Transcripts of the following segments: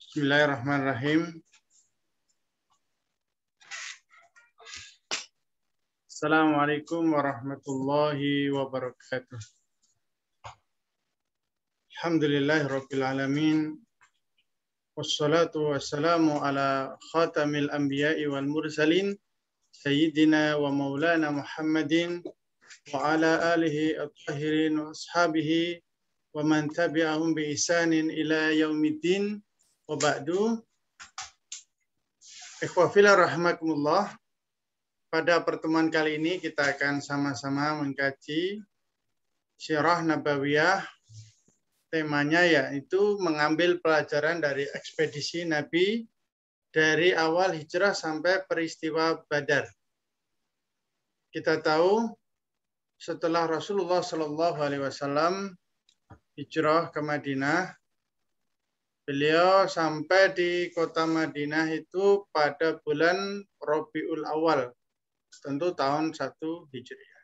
Bismillahirrahmanirrahim. Assalamualaikum warahmatullahi wabarakatuh. Alhamdulillahirabbil alamin. Wassalatu wassalamu ala khatamil anbiya'i wal mursalin sayyidina wa maulana Muhammadin wa ala alihi at-tahirin wa ashabihi wa man tabi'ahum bi ihsanin ila yaumiddin. Wa ba'du. Ikhwa fillah rahimakumullah. Pada pertemuan kali ini kita akan sama-sama mengkaji Sirah Nabawiyah. Temanya yaitu mengambil pelajaran dari ekspedisi Nabi dari awal hijrah sampai peristiwa Badar. Kita tahu setelah Rasulullah SAW hijrah ke Madinah, beliau sampai di kota Madinah itu pada bulan Rabiul Awal, tentu tahun 1 Hijriah.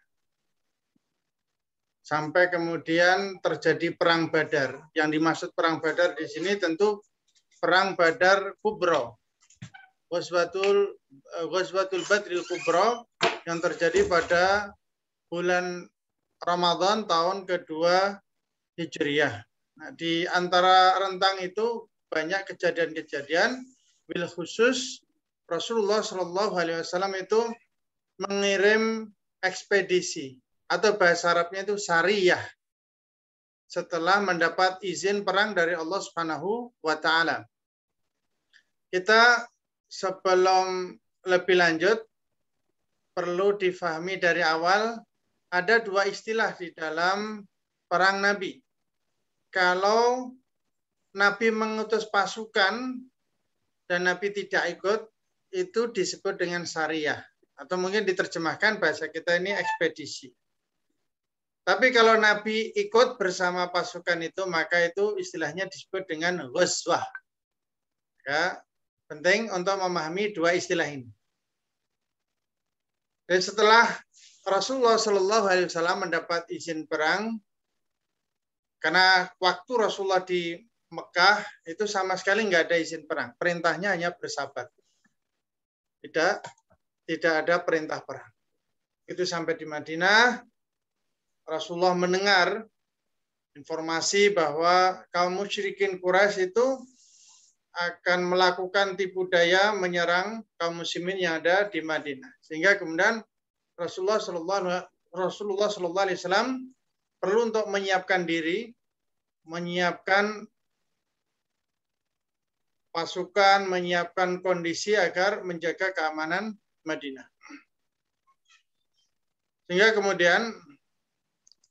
Sampai kemudian terjadi perang Badar. Yang dimaksud perang Badar di sini tentu perang Badar Kubra. Ghazwatul Badril Kubra yang terjadi pada bulan Ramadan tahun kedua Hijriah. Nah, di antara rentang itu banyak kejadian-kejadian. Bil khusus Rasulullah SAW itu mengirim ekspedisi atau bahasa Arabnya itu sariyah setelah mendapat izin perang dari Allah Subhanahu wa taala. Kita sebelum lebih lanjut perlu difahami dari awal ada dua istilah di dalam perang Nabi. Kalau Nabi mengutus pasukan dan Nabi tidak ikut, itu disebut dengan sariyah. Atau mungkin diterjemahkan bahasa kita ini ekspedisi. Tapi kalau Nabi ikut bersama pasukan itu, maka itu istilahnya disebut dengan ghazwah. Ya, penting untuk memahami dua istilah ini. Dan setelah Rasulullah SAW mendapat izin perang, karena waktu Rasulullah di Mekah itu sama sekali nggak ada izin perang. Perintahnya hanya bersahabat. Tidak ada perintah perang. Itu sampai di Madinah, Rasulullah mendengar informasi bahwa kaum musyrikin Quraisy itu akan melakukan tipu daya menyerang kaum muslimin yang ada di Madinah. Sehingga kemudian Rasulullah SAW perlu untuk menyiapkan diri, menyiapkan pasukan, menyiapkan kondisi agar menjaga keamanan Madinah. Sehingga kemudian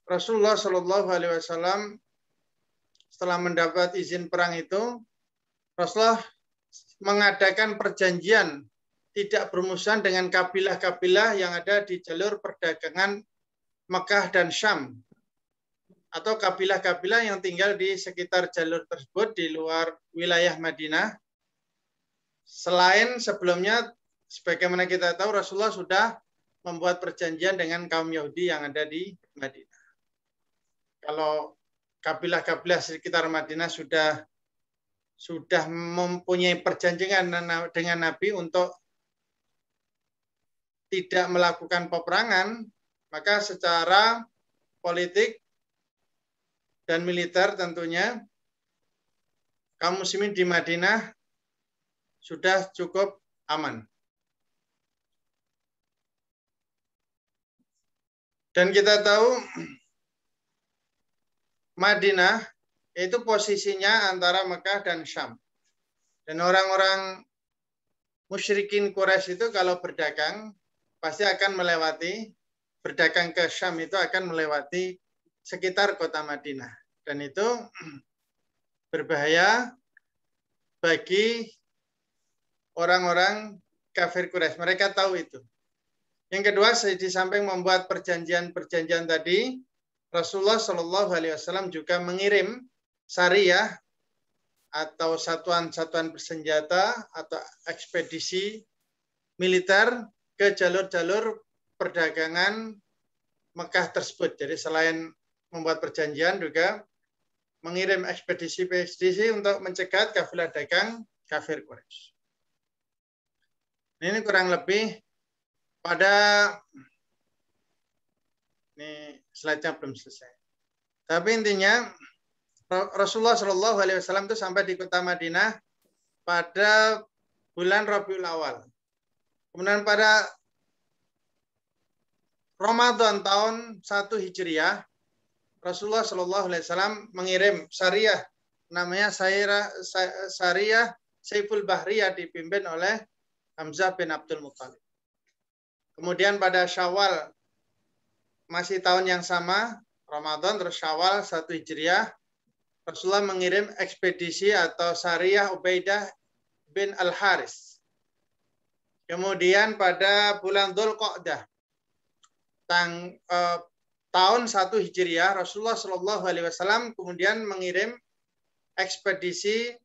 Rasulullah SAW setelah mendapat izin perang itu, Rasulullah mengadakan perjanjian tidak bermusuhan dengan kabilah-kabilah yang ada di jalur perdagangan Mekah dan Syam, atau kabilah-kabilah yang tinggal di sekitar jalur tersebut di luar wilayah Madinah. Selain sebelumnya, sebagaimana kita tahu, Rasulullah sudah membuat perjanjian dengan kaum Yahudi yang ada di Madinah. Kalau kabilah-kabilah sekitar Madinah sudah mempunyai perjanjian dengan Nabi untuk tidak melakukan peperangan, maka secara politik dan militer tentunya kaum muslimin di Madinah sudah cukup aman. Dan kita tahu Madinah itu posisinya antara Mekah dan Syam. Dan orang-orang musyrikin Quraisy itu kalau berdagang pasti akan berdagang ke Syam itu akan melewati sekitar kota Madinah. Dan itu berbahaya bagi orang-orang kafir Quraisy. Mereka tahu itu. Yang kedua, di samping membuat perjanjian-perjanjian tadi, Rasulullah SAW juga mengirim sariyah atau satuan-satuan bersenjata atau ekspedisi militer ke jalur-jalur perdagangan Mekah tersebut. Jadi selain membuat perjanjian juga mengirim ekspedisi untuk mencegat kafilah dagang kafir Quraisy. Ini kurang lebih pada ini slide-nya belum selesai. Tapi intinya Rasulullah Shallallahu Alaihi Wasallam itu sampai di kota Madinah pada bulan Rabiul Awal. Kemudian pada Ramadan tahun 1 Hijriah, Rasulullah Shallallahu Alaihi Wasallam mengirim syariah namanya Syariah Saiful Bahriyah dipimpin oleh Hamzah bin Abdul Muttalib. Kemudian pada Syawal masih tahun yang sama, Ramadan terus Syawal 1 Hijriah, Rasulullah mengirim ekspedisi atau Syariah Ubaidah bin Al-Haris. Kemudian pada bulan Dzulqa'dah tahun 1 Hijriah, Rasulullah Shallallahu Alaihi Wasallam kemudian mengirim ekspedisi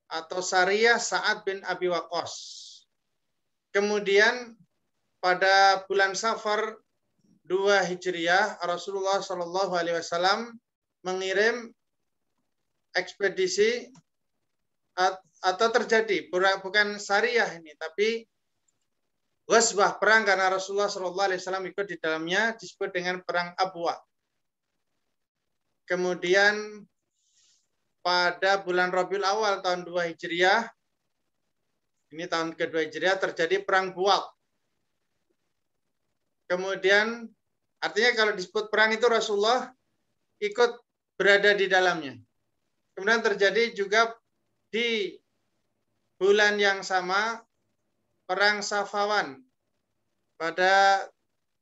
atau Syariah Sa'ad bin Abi Waqqas. Kemudian pada bulan Safar 2 Hijriah, Rasulullah Shallallahu Alaihi Wasallam mengirim ekspedisi atau terjadi bukan syariah ini, tapi ghazwah perang karena Rasulullah Shallallahu Alaihi Wasallam ikut di dalamnya disebut dengan perang Abwa. Kemudian pada bulan Rabiul Awal tahun 2 Hijriah, ini tahun kedua Hijriah, terjadi perang Buak. Kemudian artinya kalau disebut perang itu Rasulullah ikut berada di dalamnya. Kemudian terjadi juga di bulan yang sama perang Safawan pada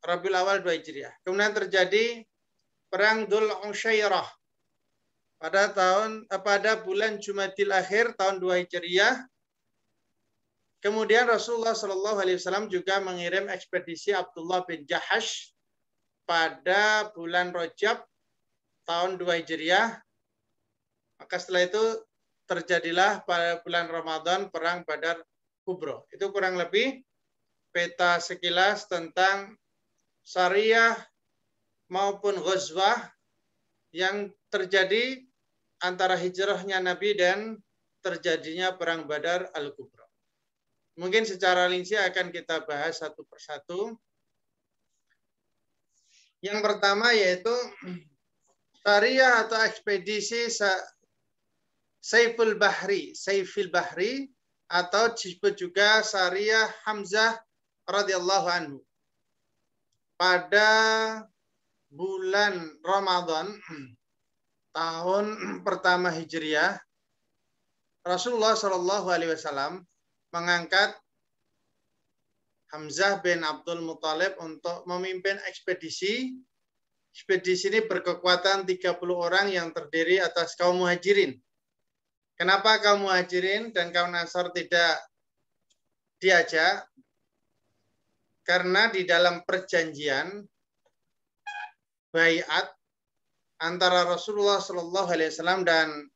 Rabiul Awal 2 Hijriah. Kemudian terjadi perang Dzul Usyairah pada bulan Jumadil Akhir tahun 2 Hijriah. Kemudian Rasulullah Shallallahu Alaihi Wasallam juga mengirim ekspedisi Abdullah bin Jahash pada bulan Rajab tahun 2 Hijriah. Maka setelah itu terjadilah pada bulan Ramadan perang Badar Kubro. Itu kurang lebih peta sekilas tentang syariah maupun ghazwah yang terjadi antara hijrahnya Nabi dan terjadinya perang Badar Al-Kubro. Mungkin secara rinci akan kita bahas satu persatu. Yang pertama yaitu syariah atau ekspedisi Saiful Bahri atau disebut juga Syariah Hamzah radhiyallahu anhu. Pada bulan Ramadan tahun pertama Hijriah, Rasulullah Shallallahu Alaihi Wasallam mengangkat Hamzah bin Abdul Muttalib untuk memimpin ekspedisi. Ekspedisi ini berkekuatan 30 orang yang terdiri atas kaum muhajirin. Kenapa kaum muhajirin dan kaum Ansar tidak diajak? Karena di dalam perjanjian baiat antara Rasulullah Shallallahu Alaihi Wasallam dan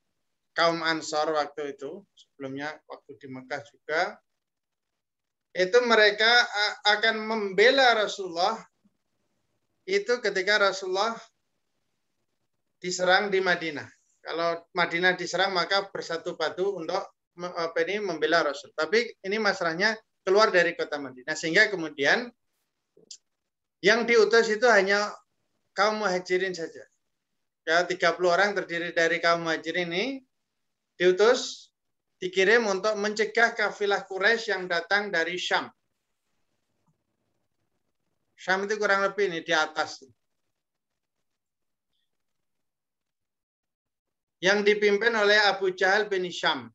kaum Ansar waktu itu, sebelumnya waktu di Mekah juga, itu mereka akan membela Rasulullah itu ketika Rasulullah diserang di Madinah. Kalau Madinah diserang maka bersatu padu untuk membela Rasul. Tapi ini masalahnya keluar dari kota Madinah. Sehingga kemudian yang diutus itu hanya kaum muhajirin saja. Ya, 30 orang terdiri dari kaum muhajirin ini diutus, dikirim untuk mencegah kafilah Quraisy yang datang dari Syam. Syam itu kurang lebih ini di atas. Yang dipimpin oleh Abu Jahal bin Hisham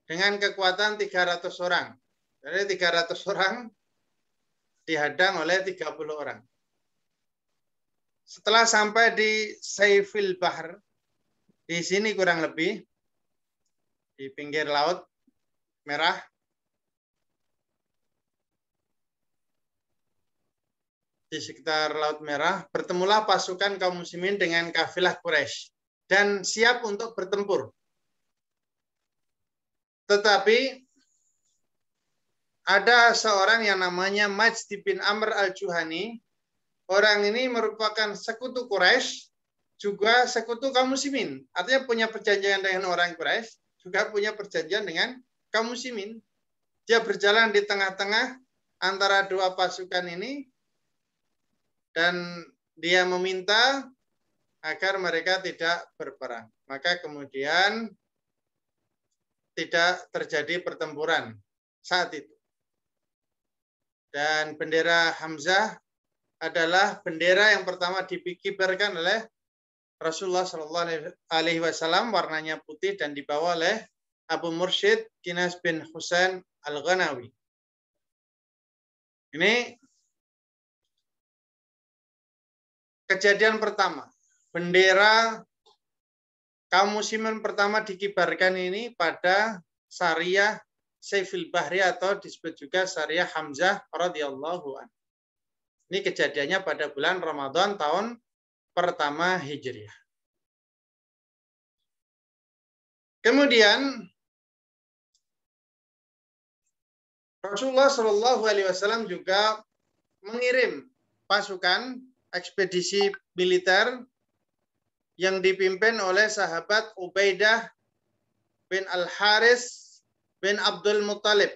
dengan kekuatan 300 orang. Jadi 300 orang dihadang oleh 30 orang. Setelah sampai di Saifil Bahr, di sini kurang lebih di pinggir Laut Merah, di sekitar Laut Merah, bertemulah pasukan kaum muslimin dengan kafilah Quraisy dan siap untuk bertempur. Tetapi ada seorang yang namanya Majd bin Amr al-Juhani. Orang ini merupakan sekutu Quraisy juga sekutu kaum muslimin. Artinya punya perjanjian dengan orang Quraisy, juga punya perjanjian dengan kaum muslimin. Dia berjalan di tengah-tengah antara dua pasukan ini dan dia meminta agar mereka tidak berperang. Maka kemudian tidak terjadi pertempuran saat itu. Dan bendera Hamzah adalah bendera yang pertama dikibarkan oleh Rasulullah Shallallahu Alaihi Wasallam, warnanya putih dan dibawa oleh Abu Mursyid Kinas bin Husain Al-Ghanawi. Ini kejadian pertama. Bendera kaum muslimin pertama dikibarkan ini pada Sariyah Saifil Bahri atau disebut juga Sariyah Hamzah radhiyallahu anhu. Ini kejadiannya pada bulan Ramadan tahun pertama Hijriah. Kemudian Rasulullah Shallallahu Alaihi Wasallam juga mengirim pasukan ekspedisi militer yang dipimpin oleh sahabat Ubaidah bin Al-Haris bin Abdul Muttalib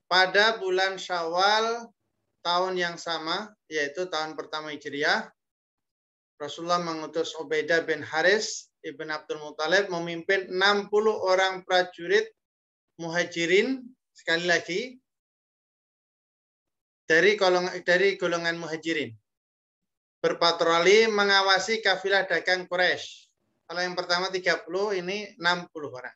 pada bulan Syawal tahun yang sama, yaitu tahun pertama Hijriah. Rasulullah mengutus Ubaidah bin Haris ibn Abdul Muttalib memimpin 60 orang prajurit muhajirin, sekali lagi dari golongan muhajirin, berpatroli mengawasi kafilah dagang Quraisy. Kalau yang pertama 30, ini 60 orang.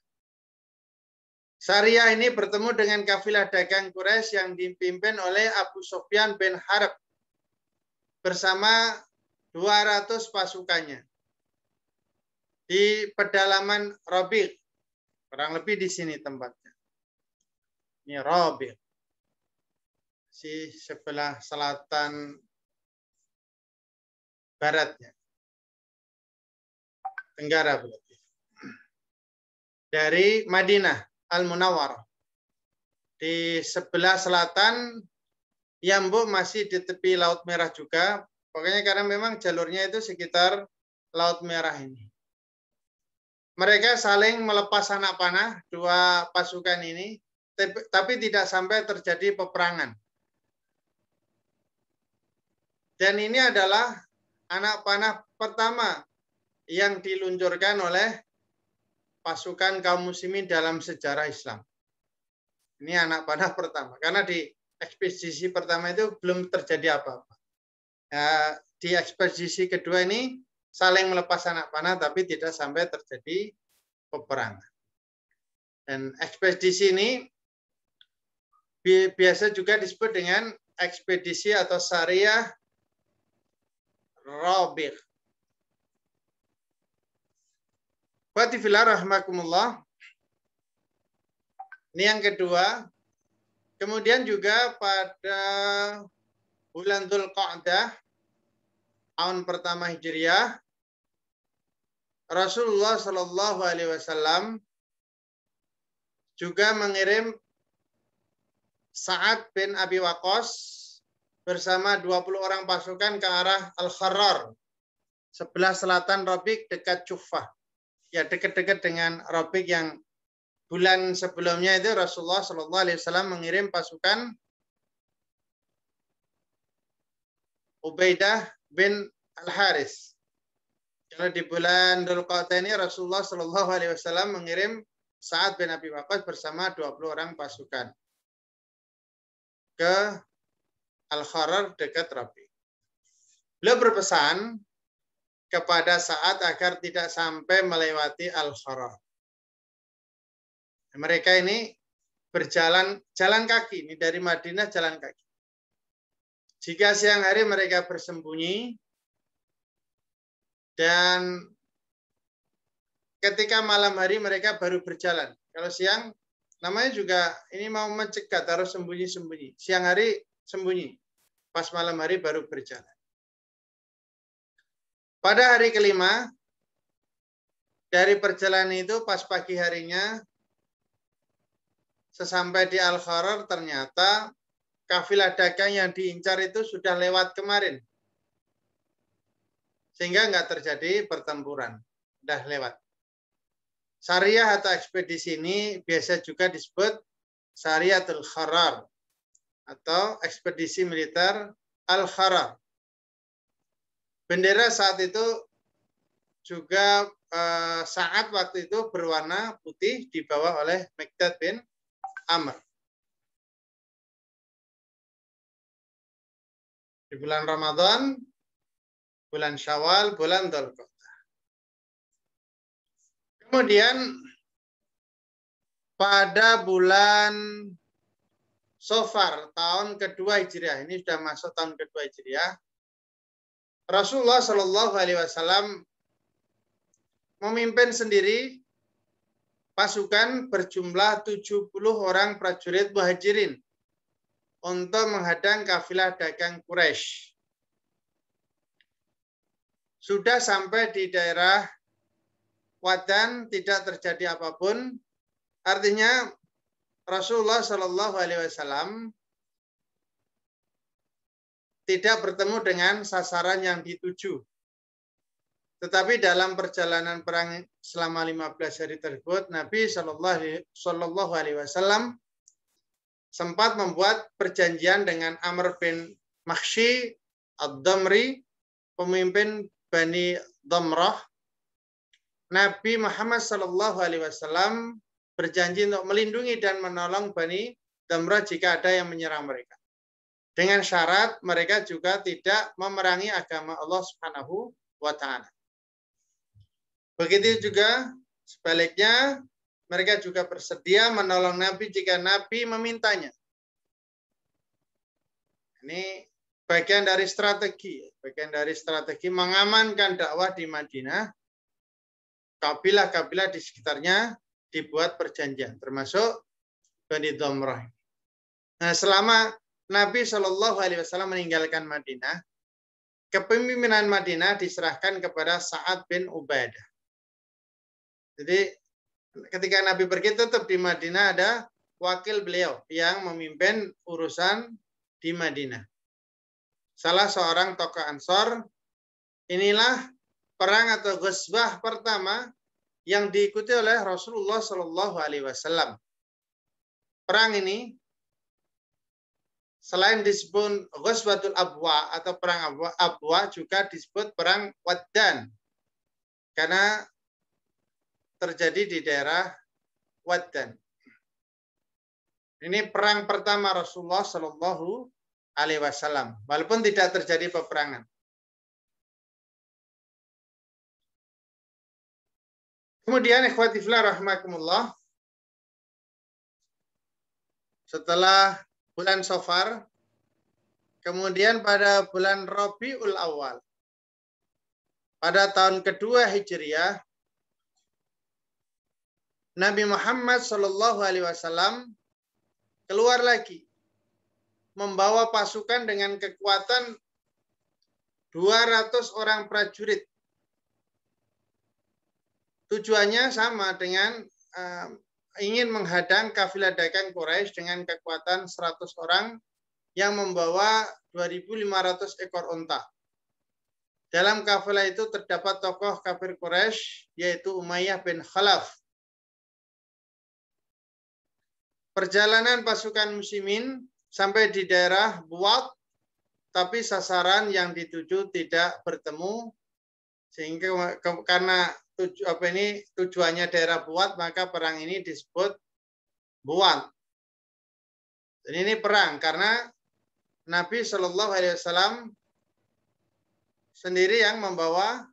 Sariyah ini bertemu dengan kafilah dagang Quraisy yang dipimpin oleh Abu Sufyan bin Harb bersama 200 pasukannya di pedalaman Rabi'. Kurang lebih di sini tempatnya. Ini Rabi'. Si sebelah selatan baratnya. Tenggara berarti. Dari Madinah Al-Munawwarah. Di sebelah selatan Yambu masih di tepi Laut Merah juga. Pokoknya karena memang jalurnya itu sekitar Laut Merah ini. Mereka saling melepas anak panah, dua pasukan ini, tapi tidak sampai terjadi peperangan. Dan ini adalah anak panah pertama yang diluncurkan oleh pasukan kaum muslimin dalam sejarah Islam. Ini anak panah pertama. Karena di ekspedisi pertama itu belum terjadi apa-apa. Nah, di ekspedisi kedua ini saling melepas anak panah tapi tidak sampai terjadi peperangan. Dan ekspedisi ini biasa juga disebut dengan ekspedisi atau Sariyah Rabi'. Fatifillah rahmakumullah. Ini yang kedua. Kemudian juga pada bulan Dzulqa'dah tahun pertama Hijriah, Rasulullah Shallallahu Alaihi Wasallam juga mengirim Sa'ad bin Abi Waqqas bersama 20 orang pasukan ke arah Al-Kharrar, sebelah selatan Rabi' dekat Juffah. Ya, dekat-dekat dengan Rabi' yang bulan sebelumnya itu Rasulullah Shallallahu Alaihi Wasallam mengirim pasukan Ubaidah bin Al-Haris. Kalau di bulan Dzulqa'dah ini Rasulullah Shallallahu Alaihi Wasallam mengirim Sa'ad bin Abi Waqqas bersama 20 orang pasukan ke Al-Kharrar dekat Rabi'. Beliau berpesan kepada Sa'ad agar tidak sampai melewati Al-Kharrar. Mereka ini jalan kaki, ini dari Madinah jalan kaki. Jika siang hari mereka bersembunyi, dan ketika malam hari mereka baru berjalan. Kalau siang, namanya juga ini mau mencegat, harus sembunyi-sembunyi. Siang hari sembunyi, pas malam hari baru berjalan. Pada hari kelima, dari perjalanan itu pas pagi harinya, sesampai di Al-Kharrar ternyata kafilah dagang yang diincar itu sudah lewat kemarin. sehingga nggak terjadi pertempuran. Udah lewat. Syariah atau ekspedisi ini biasa juga disebut Syariatul Kharar atau ekspedisi militer Al-Kharar. Bendera saat itu juga saat waktu itu berwarna putih dibawa oleh Miqdad bin Amr. Di bulan Ramadan, bulan Syawal, bulan Dzulqa'dah. Kemudian pada bulan Safar tahun kedua Hijriah, ini sudah masuk tahun kedua Hijriah, Rasulullah Shallallahu Alaihi Wasallam memimpin sendiri pasukan berjumlah 70 orang prajurit muhajirin untuk menghadang kafilah dagang Quraisy. Sudah sampai di daerah Wadan, tidak terjadi apapun. Artinya Rasulullah Shallallahu Alaihi Wasallam tidak bertemu dengan sasaran yang dituju. Tetapi dalam perjalanan perang selama 15 hari tersebut, Nabi Shallallahu Alaihi Wasallam sempat membuat perjanjian dengan Amr bin Makhshi ad-Damri, pemimpin Bani Damrah. Nabi Muhammad Shallallahu Alaihi Wasallam berjanji untuk melindungi dan menolong Bani Damrah jika ada yang menyerang mereka. Dengan syarat mereka juga tidak memerangi agama Allah Subhanahu wa Ta'ala. Begitu juga sebaliknya, mereka juga bersedia menolong Nabi jika Nabi memintanya. Ini bagian dari strategi mengamankan dakwah di Madinah. Kabilah-kabilah di sekitarnya dibuat perjanjian, termasuk Bani Damrah. Nah, selama Nabi Shallallahu Alaihi Wasallam meninggalkan Madinah, kepemimpinan Madinah diserahkan kepada Sa'ad bin Ubaidah. Jadi ketika Nabi pergi, tetap di Madinah ada wakil beliau yang memimpin urusan di Madinah. Salah seorang tokoh Ansor. Inilah perang atau ghazwah pertama yang diikuti oleh Rasulullah Shallallahu Alaihi Wasallam. Perang ini selain disebut Ghazwatul Abwa atau perang Abwa, juga disebut perang Waddan karena terjadi di daerah Waddan. Ini perang pertama Rasulullah Shallallahu Alaihi Wasallam, walaupun tidak terjadi peperangan. Kemudian ikhwati fillah rahimakumullah, setelah bulan Safar, kemudian pada bulan Rabiul Awal, pada tahun kedua Hijriah, Nabi Muhammad Shallallahu Alaihi Wasallam keluar lagi, membawa pasukan dengan kekuatan 200 orang prajurit. Tujuannya sama dengan ingin menghadang kafilah dagang Quraisy dengan kekuatan 100 orang yang membawa 2.500 ekor unta. Dalam kafilah itu terdapat tokoh kafir Quraisy yaitu Umayyah bin Khalaf. Perjalanan pasukan muslimin sampai di daerah Buwat, tapi sasaran yang dituju tidak bertemu, sehingga karena tujuannya daerah Buwat, maka perang ini disebut Buwat. Dan ini perang karena Nabi Shallallahu Alaihi Wasallam sendiri yang membawa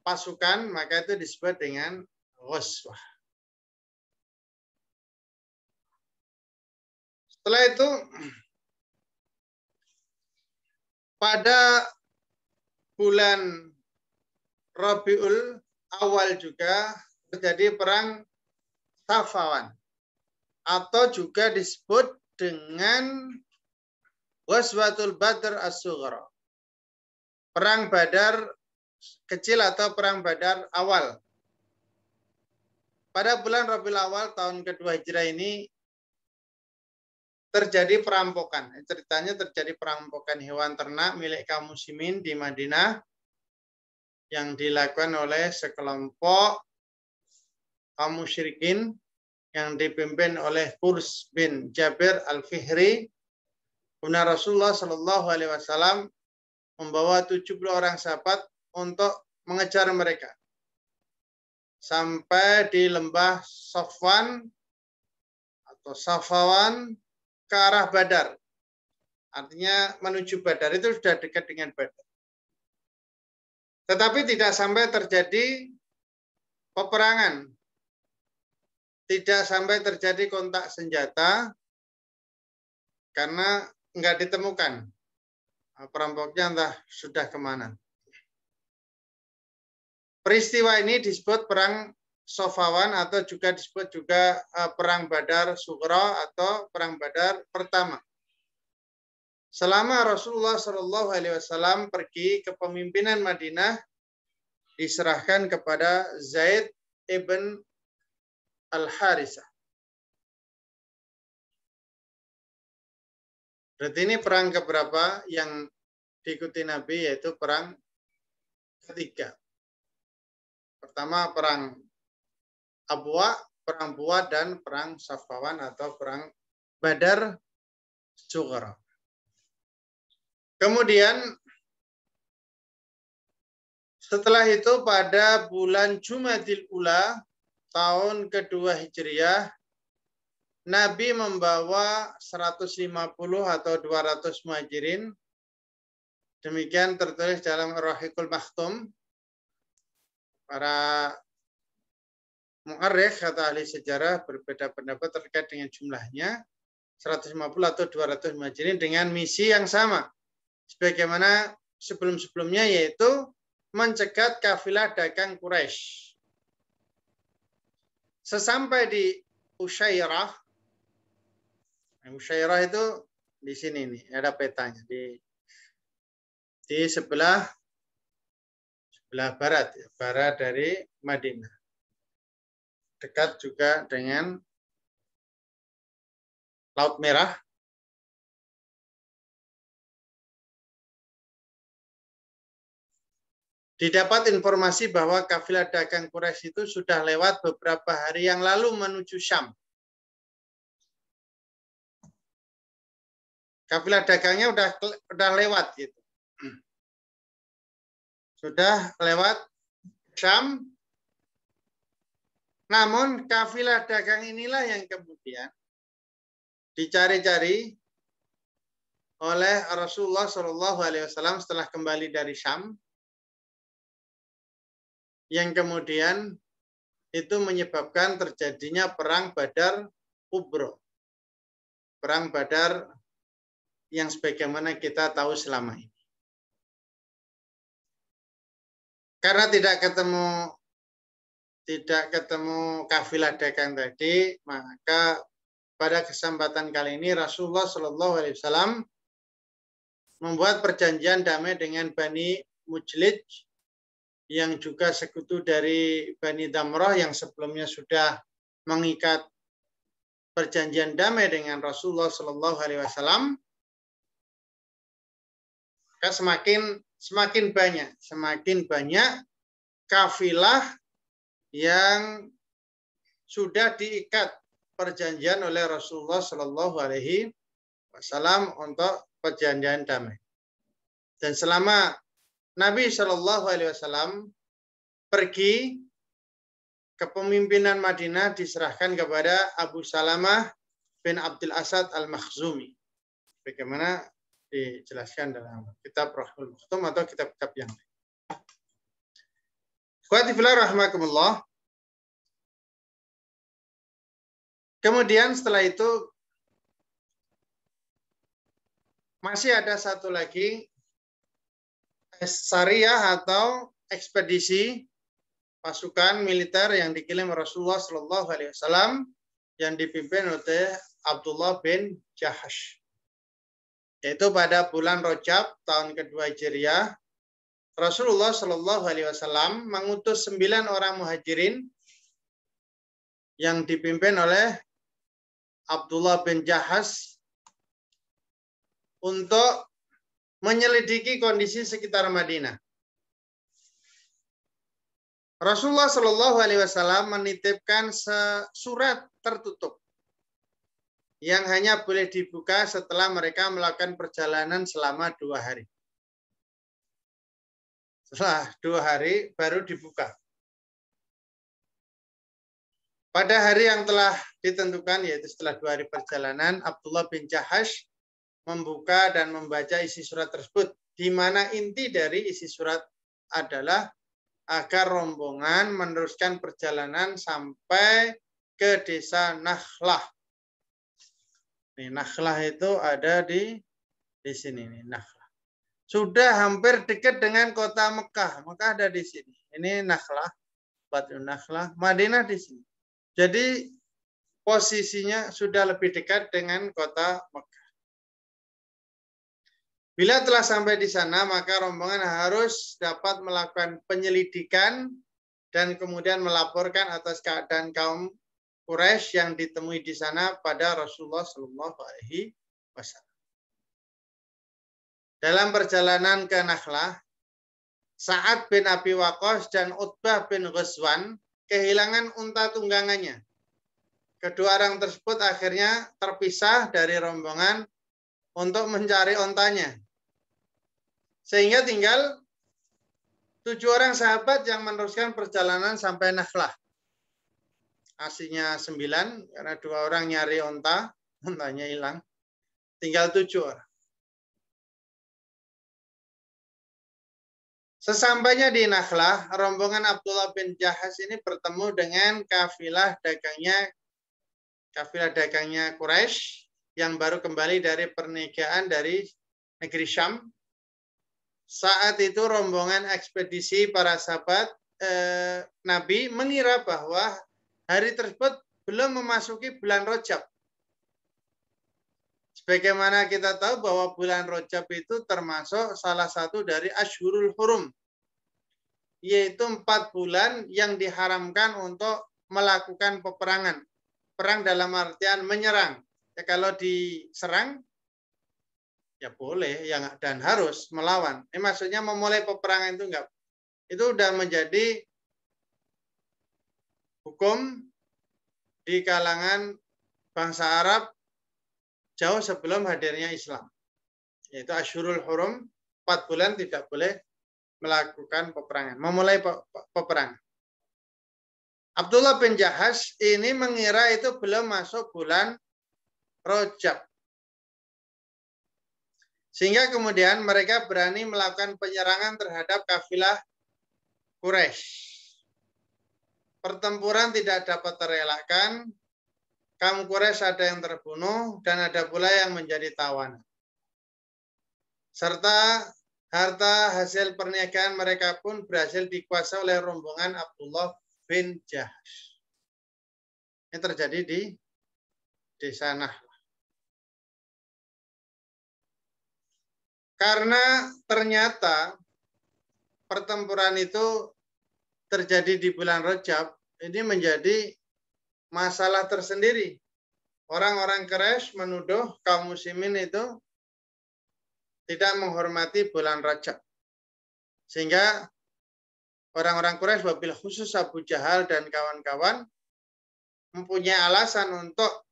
pasukan, maka itu disebut dengan ghazwah. Setelah itu, pada bulan Rabiul Awal juga terjadi perang Safawan, atau juga disebut dengan Ghazwatul Badr As-Sughra, perang Badar kecil atau perang Badar awal. Pada bulan Rabiul Awal tahun kedua Hijrah ini terjadi perampokan. Ceritanya terjadi perampokan hewan ternak milik kaum muslimin di Madinah. yang dilakukan oleh sekelompok kaum musyrikin yang dipimpin oleh Qurs bin Jabir Al-Fihri. Kemudian Rasulullah Shallallahu Alaihi Wasallam membawa 70 orang sahabat untuk mengejar mereka sampai di lembah Safwan atau Safawan ke arah Badar. Artinya menuju Badar itu sudah dekat dengan Badar. Tetapi tidak sampai terjadi peperangan. Tidak sampai terjadi kontak senjata karena nggak ditemukan. Perampoknya entah sudah kemana. Peristiwa ini disebut perang Safawan atau juga disebut juga perang Badar Sughra atau perang Badar pertama. Selama Rasulullah Shallallahu Alaihi Wasallam pergi kepemimpinan Madinah diserahkan kepada Zaid ibn Al-Harisah. Berarti ini perang keberapa yang diikuti Nabi, yaitu perang ketiga. Pertama perang Abwa, perang Buwa, dan perang Safawan atau perang Badar Sughra. Kemudian setelah itu pada bulan Jumadil Ula tahun kedua Hijriah, Nabi membawa 150 atau 200 muhajirin. Demikian tertulis dalam Ar-Rahiqul Makhtum. Para mu'arrikh atau ahli sejarah berbeda pendapat terkait dengan jumlahnya. 150 atau 200 muhajirin dengan misi yang sama. Sebagaimana sebelum-sebelumnya, yaitu mencegat kafilah dagang Quraisy. Sesampai di Usyairah, Usyairah itu di sini nih, ada petanya di sebelah barat, ya, barat dari Madinah, dekat juga dengan Laut Merah. Didapat informasi bahwa kafilah dagang Quraisy itu sudah lewat beberapa hari yang lalu menuju Syam. Kafilah dagangnya udah lewat gitu. Sudah lewat Syam. Namun kafilah dagang inilah yang kemudian dicari-cari oleh Rasulullah Shallallahu Alaihi Wasallam setelah kembali dari Syam, yang kemudian itu menyebabkan terjadinya perang Badar Kubra. Perang Badar yang sebagaimana kita tahu selama ini. Karena tidak ketemu kafilah dagang tadi, maka pada kesempatan kali ini Rasulullah Shallallahu Alaihi Wasallam membuat perjanjian damai dengan Bani Mujlid yang juga sekutu dari Bani Damrah yang sebelumnya sudah mengikat perjanjian damai dengan Rasulullah Shallallahu Alaihi Wasallam. Maka semakin banyak kafilah yang sudah diikat perjanjian oleh Rasulullah Shallallahu Alaihi Wasallam untuk perjanjian damai. Dan selama Nabi Shallallahu Alaihi Wasallam pergi, kepemimpinan Madinah diserahkan kepada Abu Salamah bin Abdul Asad Al-Makhzumi. Bagaimana dijelaskan dalam kitab Rahul Mukhtum atau kitab-kitab yang lain. Ikhwati fillah rahimakumullah. Kemudian setelah itu masih ada satu lagi syariah atau ekspedisi pasukan militer yang dikirim Rasulullah Shallallahu Alaihi Wasallam yang dipimpin oleh Abdullah bin Jahash. Yaitu pada bulan Rajab tahun kedua Hijriah, Rasulullah Shallallahu Alaihi Wasallam mengutus 9 orang muhajirin yang dipimpin oleh Abdullah bin Jahash untuk menyelidiki kondisi sekitar Madinah. Rasulullah Shallallahu Alaihi Wasallam menitipkan surat tertutup yang hanya boleh dibuka setelah mereka melakukan perjalanan selama 2 hari. Setelah 2 hari baru dibuka. Pada hari yang telah ditentukan, yaitu setelah 2 hari perjalanan, Abdullah bin Jahash membuka dan membaca isi surat tersebut, di mana inti dari isi surat adalah agar rombongan meneruskan perjalanan sampai ke desa Nakhlah. Nih, Nakhlah itu ada di sini nih, Nakhlah. Sudah hampir dekat dengan kota Mekah. Mekah ada di sini. Ini Nakhlah, Batu Nakhlah, Madinah di sini. Jadi posisinya sudah lebih dekat dengan kota Mekah. Bila telah sampai di sana, maka rombongan harus dapat melakukan penyelidikan dan kemudian melaporkan atas keadaan kaum Quraisy yang ditemui di sana pada Rasulullah Shallallahu Alaihi Wasallam. Dalam perjalanan ke Nakhlah, Sa'ad bin Abi Waqqas dan Utbah bin Ghazwan kehilangan unta tunggangannya. Kedua orang tersebut akhirnya terpisah dari rombongan untuk mencari ontanya. Sehingga tinggal 7 orang sahabat yang meneruskan perjalanan sampai Nakhlah. Aslinya 9, karena 2 orang nyari onta, ontanya hilang. Tinggal 7 orang. Sesampainya di Nakhlah, rombongan Abdullah bin Jahash ini bertemu dengan kafilah dagangnya Quraisy yang baru kembali dari perniagaan dari negeri Syam. Saat itu rombongan ekspedisi para sahabat Nabi mengira bahwa hari tersebut belum memasuki bulan Rajab. Sebagaimana kita tahu bahwa bulan Rajab itu termasuk salah satu dari Ashhurul Hurum, yaitu 4 bulan yang diharamkan untuk melakukan peperangan. Perang dalam artian menyerang. Ya, kalau diserang, ya boleh ya, dan harus melawan. Ini maksudnya memulai peperangan itu enggak. Itu sudah menjadi hukum di kalangan bangsa Arab jauh sebelum hadirnya Islam. Yaitu Ashhurul Hurum, 4 bulan tidak boleh melakukan peperangan, memulai peperangan. Abdullah bin Jahash ini mengira itu belum masuk bulan Rajab. Sehingga kemudian mereka berani melakukan penyerangan terhadap kafilah Quraisy. Pertempuran tidak dapat terelakkan. Kaum Quraisy ada yang terbunuh dan ada pula yang menjadi tawanan. Serta harta hasil perniagaan mereka pun berhasil dikuasai oleh rombongan Abdullah bin Jahash. Ini terjadi di desa Nakhlah. Karena ternyata pertempuran itu terjadi di bulan Rajab, ini menjadi masalah tersendiri. Orang-orang Quraisy menuduh kaum muslimin itu tidak menghormati bulan Rajab. Sehingga orang-orang Quraisy, wabil khusus Abu Jahal dan kawan-kawan, mempunyai alasan untuk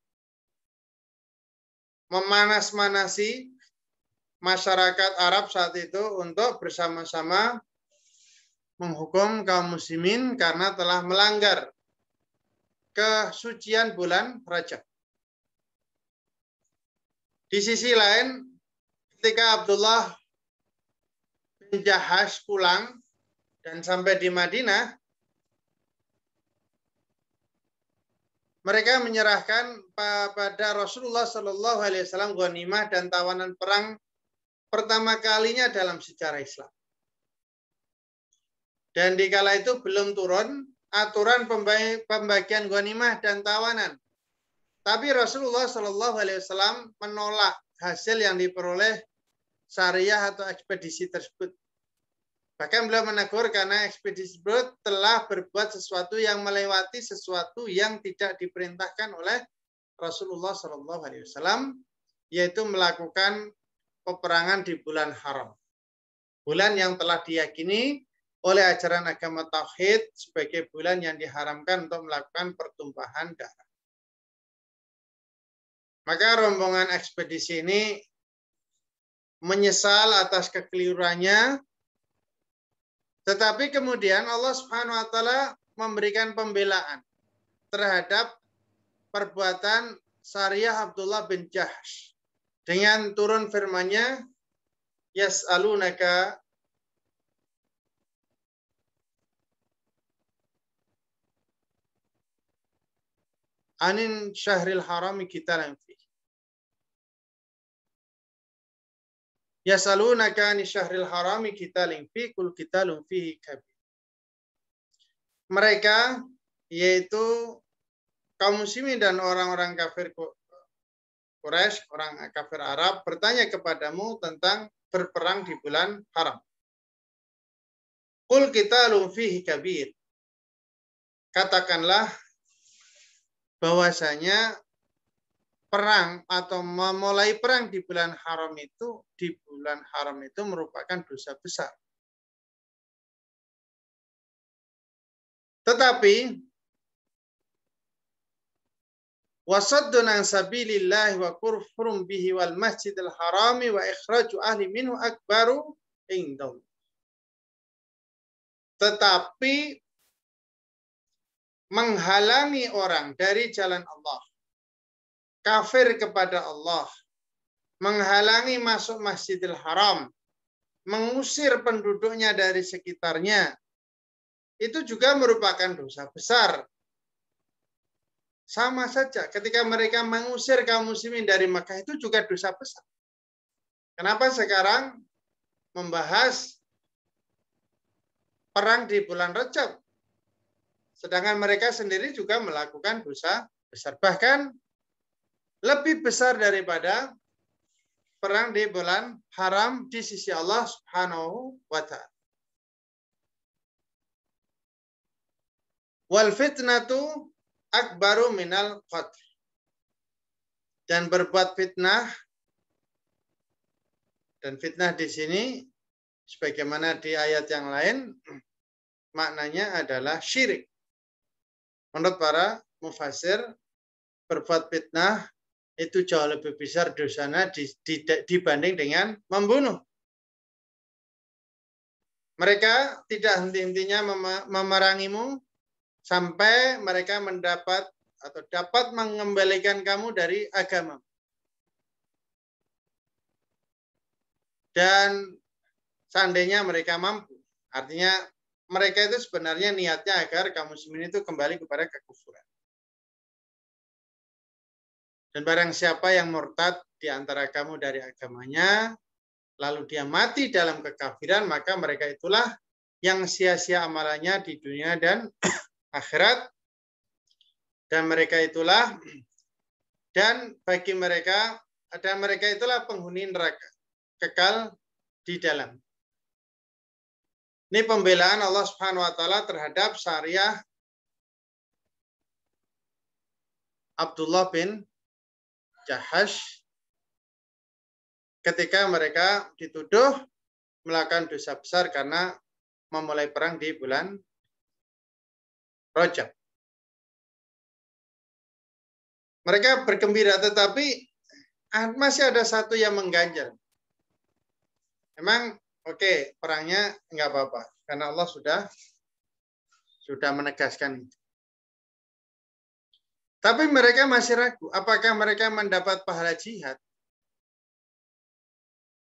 memanas-manasi masyarakat Arab saat itu untuk bersama-sama menghukum kaum muslimin karena telah melanggar kesucian bulan Rajab. Di sisi lain, ketika Abdullah bin Jahash pulang dan sampai di Madinah, mereka menyerahkan pada Rasulullah Shallallahu Alaihi Wasallam ghanimah dan tawanan perang pertama kalinya dalam sejarah Islam. Dan dikala itu belum turun aturan pembagian ghanimah dan tawanan. Tapi Rasulullah Shallallahu Alaihi Wasallam menolak hasil yang diperoleh syariah atau ekspedisi tersebut. Bahkan beliau menegur karena ekspedisi tersebut telah berbuat sesuatu yang melewati sesuatu yang tidak diperintahkan oleh Rasulullah Shallallahu Alaihi Wasallam, yaitu melakukan peperangan di bulan haram. Bulan yang telah diyakini oleh ajaran agama tauhid sebagai bulan yang diharamkan untuk melakukan pertumpahan darah. Maka rombongan ekspedisi ini menyesal atas kekeliruannya, tetapi kemudian Allah Subhanahu wa taala memberikan pembelaan terhadap perbuatan Sariyah Abdullah bin Jahsh dengan turun firman-Nya, yas'alunaka anin syahril harami qitalin fi. Yas'alunaka anin syahril harami qitalin fi qul qitalun fihi kabir. Mereka yaitu kaum muslimin dan orang-orang kafir Quraisy, orang kafir Arab bertanya kepadamu tentang berperang di bulan haram. Qul qitalun fihi kabir. Katakanlah bahwasanya perang atau memulai perang di bulan haram itu merupakan dosa besar. Tetapi wasaddun an sabilillah wa kufrun bihi wal masjidil harami wa ikhraju ahli minhu akbaru indallah. Tetapi menghalangi orang dari jalan Allah, kafir kepada Allah, menghalangi masuk Masjidil Haram, mengusir penduduknya dari sekitarnya, itu juga merupakan dosa besar. Sama saja ketika mereka mengusir kaum muslimin dari Makkah itu juga dosa besar. Kenapa sekarang membahas perang di bulan Rajab? Sedangkan mereka sendiri juga melakukan dosa besar. Bahkan lebih besar daripada perang di bulan haram di sisi Allah Subhanahu wa ta'ala. Wal fitnatu akbaru minal qatl. Dan berbuat fitnah, dan fitnah di sini sebagaimana di ayat yang lain maknanya adalah syirik. Menurut para mufassir, berbuat fitnah itu jauh lebih besar dosanya dibanding dengan membunuh. Mereka tidak henti-hentinya memerangimu sampai mereka mendapat atau dapat mengembalikan kamu dari agama. Dan seandainya mereka mampu, artinya mereka itu sebenarnya niatnya agar kaum muslimin itu kembali kepada kekufuran. Dan barang siapa yang murtad di antara kamu dari agamanya, lalu dia mati dalam kekafiran, maka mereka itulah yang sia-sia amalannya di dunia dan akhirat. Dan mereka itulah, dan bagi mereka, dan mereka itulah penghuni neraka, kekal di dalam. Ini pembelaan Allah Subhanahu wa taala terhadap Sariyah Abdullah bin Jahsh ketika mereka dituduh melakukan dosa besar karena memulai perang di bulan Rajab. Mereka bergembira, tetapi masih ada satu yang mengganjal. Memang oke, perangnya enggak apa-apa karena Allah sudah menegaskan itu. Tapi mereka masih ragu, apakah mereka mendapat pahala jihad?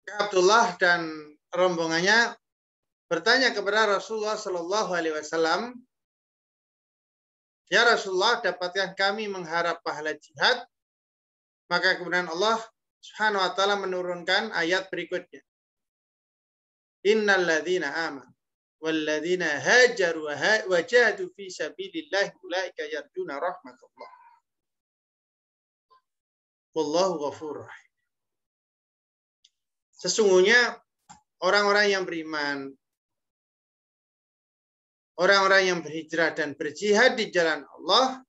Abdullah dan rombongannya bertanya kepada Rasulullah Shallallahu Alaihi Wasallam, ya Rasulullah, dapatkah kami mengharap pahala jihad? Maka kemudian Allah Subhanahu Wa Taala menurunkan ayat berikutnya. Innal ladzina amanu wal ladzina hajaru wa jahadu fi sabilillah ulaika yarjuna rahmatullah. Wallahu ghafurur rahim. Sesungguhnya orang-orang yang beriman, orang-orang yang berhijrah dan berjihad di jalan Allah,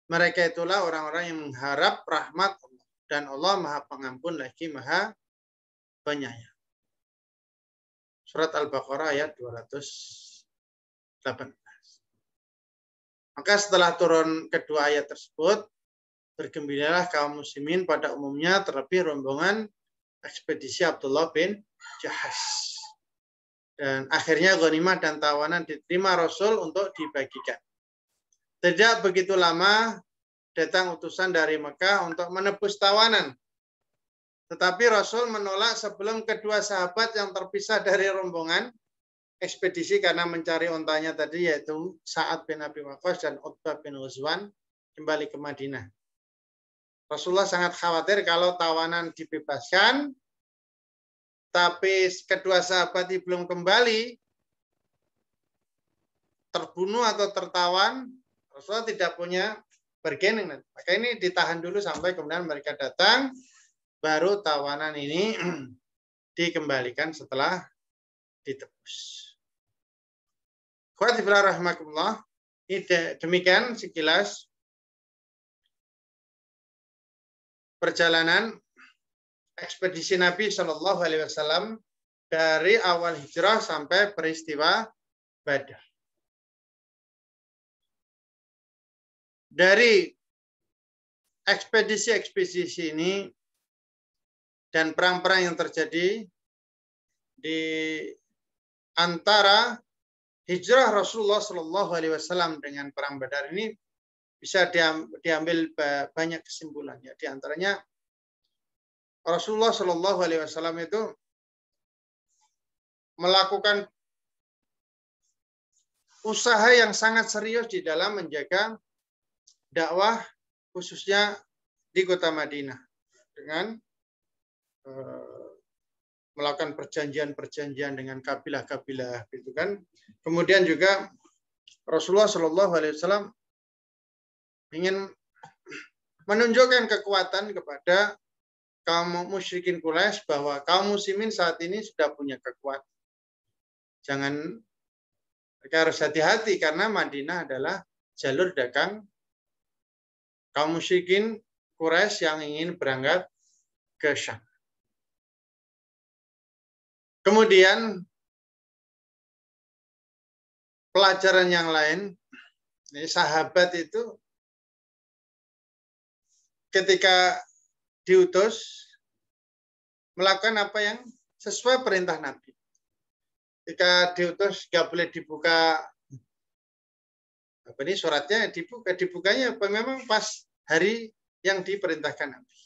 mereka itulah orang-orang yang mengharap rahmat Allah. Dan Allah Maha Pengampun lagi Maha Penyayang. Surat Al-Baqarah ayat 218. Maka setelah turun kedua ayat tersebut, bergembiralah kaum muslimin pada umumnya, terlebih rombongan ekspedisi Abdullah bin Jahas. Dan akhirnya ghanimah dan tawanan diterima Rasul untuk dibagikan. Tidak begitu lama datang utusan dari Mekah untuk menebus tawanan. Tetapi Rasul menolak sebelum kedua sahabat yang terpisah dari rombongan ekspedisi karena mencari ontanya tadi, yaitu Sa'ad bin Abi Waqqas dan Utbah bin Ghazwan, kembali ke Madinah. Rasulullah sangat khawatir kalau tawanan dibebaskan, tapi kedua sahabat ini belum kembali, terbunuh atau tertawan, Rasulullah tidak punya bargaining. Maka ini ditahan dulu sampai kemudian mereka datang, baru tawanan ini dikembalikan setelah ditebus. Khawatibillah rahmatullah. Demikian sekilas perjalanan ekspedisi Nabi Shallallahu Alaihi Wasallam dari awal hijrah sampai peristiwa Badar. Dari ekspedisi-ekspedisi ini dan perang-perang yang terjadi di antara hijrah Rasulullah Shallallahu Alaihi Wasallam dengan perang Badar ini bisa diambil banyak kesimpulannya. Di antaranya Rasulullah Shallallahu Alaihi Wasallam itu melakukan usaha yang sangat serius di dalam menjaga dakwah, khususnya di kota Madinah, dengan melakukan perjanjian-perjanjian dengan kabilah-kabilah, gitu kan. Kemudian juga Rasulullah Shallallahu Alaihi Wasallam ingin menunjukkan kekuatan kepada kaum musyrikin Quraisy bahwa kaum muslimin saat ini sudah punya kekuatan. Mereka harus hati-hati karena Madinah adalah jalur dagang kaum musyrikin Quraisy yang ingin berangkat ke Syam. Kemudian pelajaran yang lain, ini sahabat itu ketika diutus melakukan apa yang sesuai perintah Nabi. Ketika diutus nggak boleh dibuka apa ini suratnya, dibukanya memang pas hari yang diperintahkan Nabi.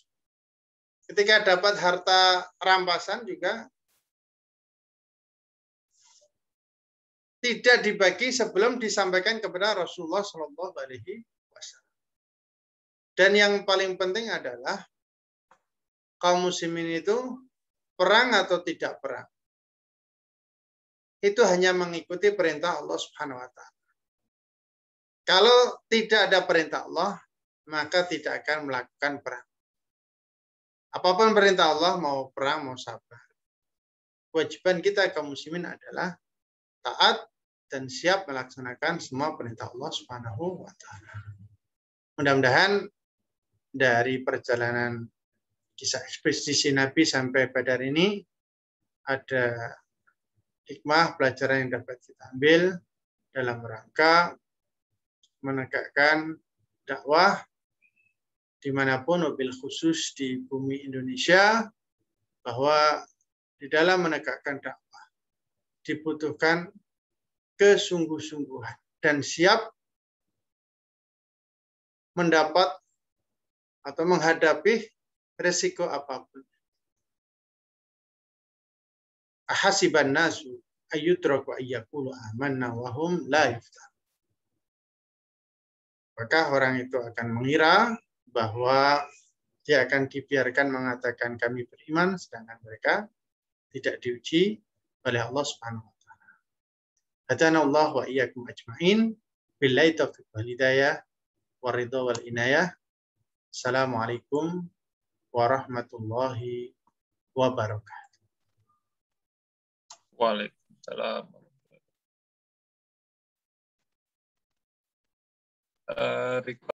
Ketika dapat harta rampasan juga tidak dibagi sebelum disampaikan kepada Rasulullah Shallallahu Alaihi Wasallam. Dan yang paling penting adalah kaum muslimin itu perang atau tidak perang, itu hanya mengikuti perintah Allah Subhanahu Wa Taala. Kalau tidak ada perintah Allah, maka tidak akan melakukan perang. Apapun perintah Allah, mau perang, mau sabar. Kewajiban kita kaum muslimin adalah taat dan siap melaksanakan semua perintah Allah Subhanahu wa Ta'ala. Mudah-mudahan dari perjalanan kisah ekspedisi Nabi sampai Badar ini ada hikmah pelajaran yang dapat kita ambil dalam rangka menegakkan dakwah dimanapun, wabil khusus di bumi Indonesia, bahwa di dalam menegakkan dakwah dibutuhkan kesungguh-sungguhan dan siap mendapat atau menghadapi resiko apapun. Ahasiban nasu ayyutraku ayyaqulu amanna wa hum la yuftanun. Maka orang itu akan mengira bahwa dia akan dibiarkan mengatakan kami beriman, sedangkan mereka tidak diuji oleh Allah Subhanahu wa Ta'ala. Hadana Allah wa iyyakum ajma'in. Billahi taufiq wal hidayah wa ridha wal inayah. Assalamualaikum warahmatullahi wabarakatuh. Waalaikumsalam.